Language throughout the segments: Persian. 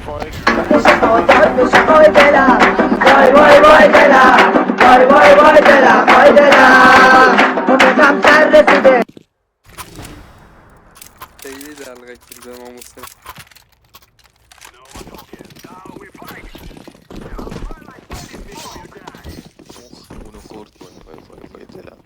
وای دلم وای وای وای دلم وای وای وای دلم وای دلم عمرم سر رسیده خیلی دلغک کرده ما مسلم مخمونو خورد وای وای وای وای دلم.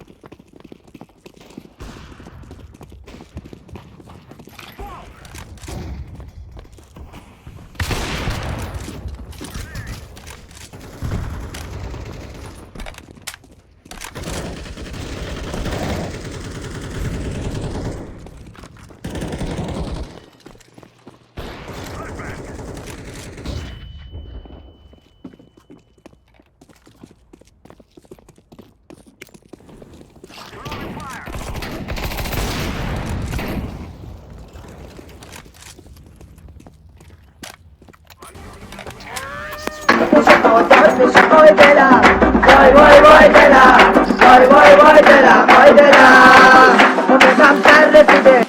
وای دلم وای وای وای دلم وای وای وای دلم وای دلم عمرم سر رسیده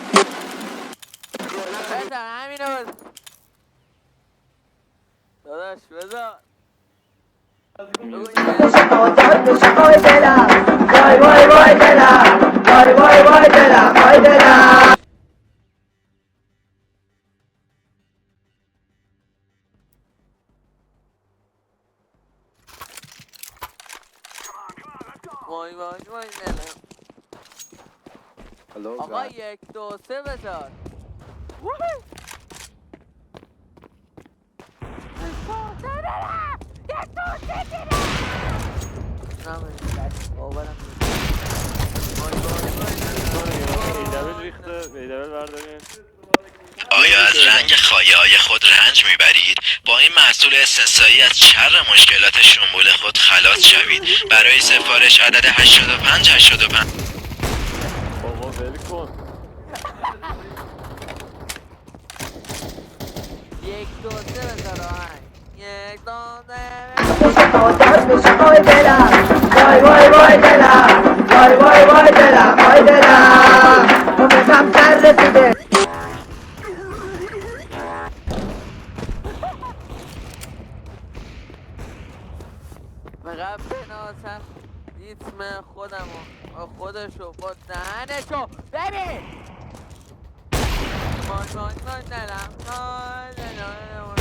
بزن همینو بزن داداش بزن وای دلم وای وای وای دلم وای وای وای دلم وای دلم وای وای وای دلم آقا 1 2 3 بزن آیا از رنگ خایه‌های خود رنج میبرید؟ با این محصول استثنایی از شر مشکلات شنبول خود خلاص شوید. برای سفارش عدد 8585 بابا ول کن 1 2 3 بزن آهنگ 1 2 3 وای دلم وای وای وای دلم وای وای وای دلم وای دلم عمرم سر رسیده فقط بناسم ریتم خودمو خودشو با دهنشو ببین وای دلم وای دلم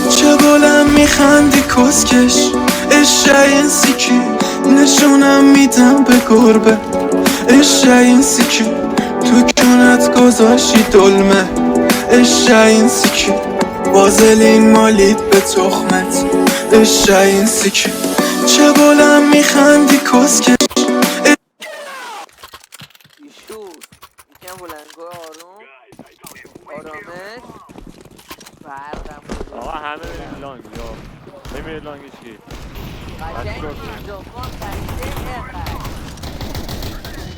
چه بلند میخندی کسکش عشق این سیکی نشونم میدم به گربه عشق این سیکی تو کونت گذاشی دلمه عشق این سیکی وازلین مالید به تخمت عشق این سیکی چه بلند میخندی کسکش ایشور یکم بلندگاه آروم آرامش فرقم بزرگ آقا همه بریم لانگ یا نمیره لانگ چی قشنگ اینجا کن خریده اینقدر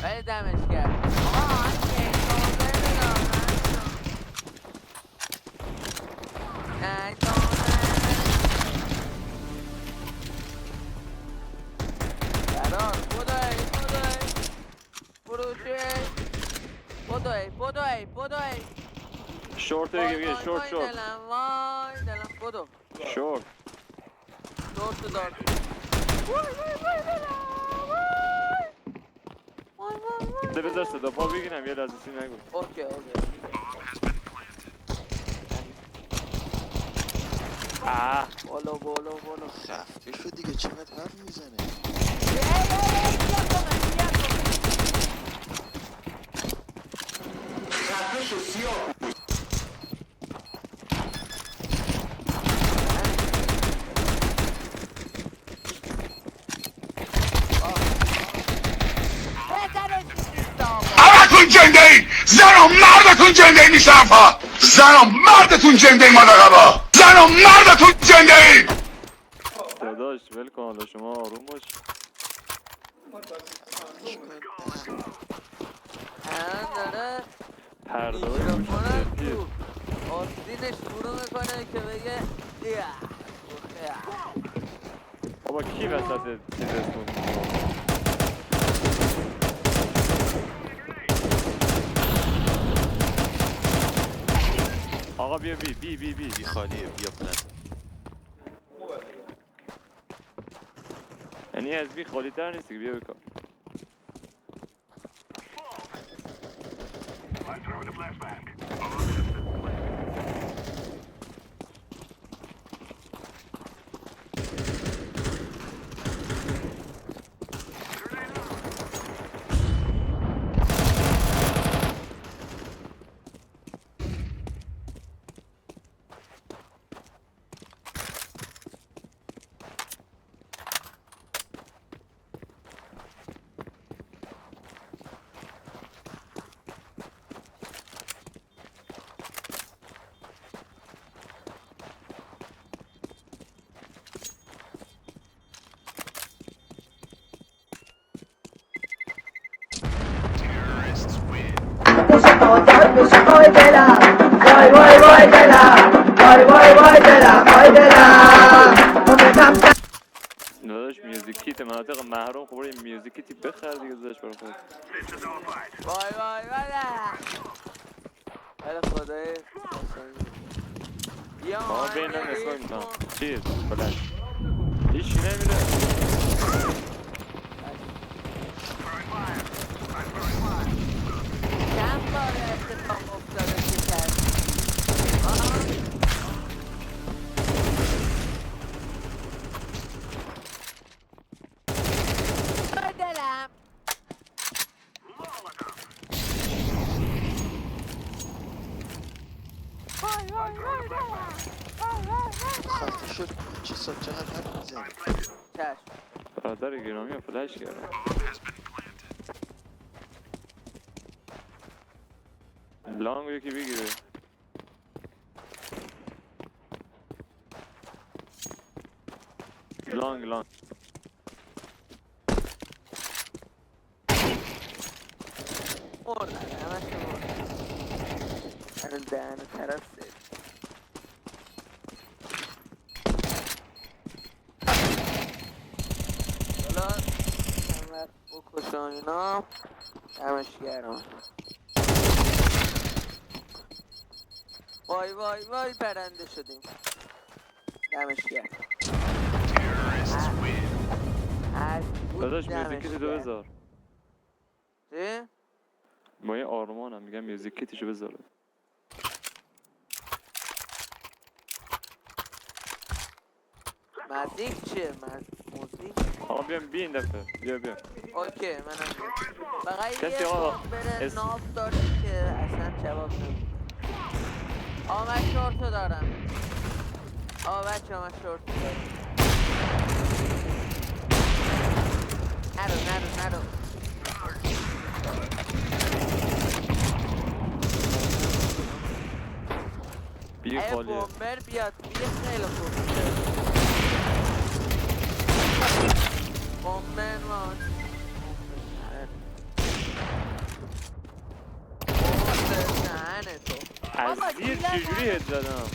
ولی دمش کرد آقا این احساسه بدارم قرار بدوی شورت دیگه شورت شورت دلم وای دلم بدو شورت شورت دار بذار صدا پا بگیرم یه لحظه سی نگو اوکی بولو خفه شد دیگه چقدر حرف میزنه. همتون جنده ای زن و مردتون جنده ای میشرفا زن و مردتون جنده ای مادقبا زن و مردتون جنده ای داداش ول کن حالا شما آروم باش داره پرده های میکروفون روشن تو آستینش شروع میکنه که بگه بابا کی وسط چیزتون آقا بیا بی بی خالیه بیا پلن. یعنی از بی خالی تر نیستی که بیا بکن. شهادت بشه وای دلم وای وای وای دلم وای وای وای دلم وای دلم داداش میوزیکیت مناطق محروم خب این میوزیکیتی بخر دیگه داداش برای خود. وای وای وای خدای یا آقا بین هم اسمای میتونم چیز بلند هیچی نمیده. چند بار اتفاق افتاده که کردی وای دلم وای وای وای دلم خفه شد چه ساعت چقدر حرف میزنی؟ چشم برادر گرامی ها فلش کردم. لانگ یکی بگیره. لانگ مردن همه شو مردن الان دهن طرف سید حالا چند وقت بکشم اینا دمش گرم وای وای وای برنده شدیم دمش گرم داداش میوزیکیتو بذار. چی؟ با یه آرمانم میگم میوزیکیتشو بذار. مزیک چیه؟ موزیک؟ آقا بیام بی این دفعه بیا اوکی منم بیا فقط کسی یه آقا بار بره ناف داریم که اصلا جواب نمیده من شورتو دارم بچه من شورتو دارم نرو بی خالیه. بومبر بیاد بیا خیلی خوب بومبر مان دهنه تو از زیر چجوری هد زدم.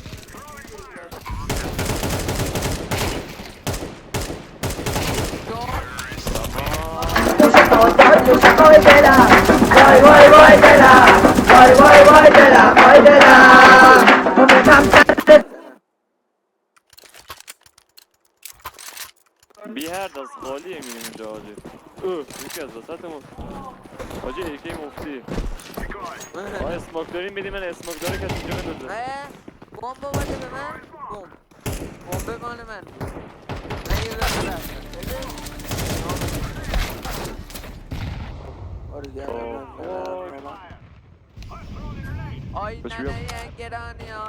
شهادت بشه وای دلم وای وای وای دلم وای وای وای دلم وای دلم بی هر دست خالیه میریم اینجا حاجی. یکی از وسطمون حاجی یکی مفتی. اسموک داریم بدیم من اسموک داره کسی اینجا بندازه. بومب بده به من بومب مال من یه ذره آی نه گرانی ها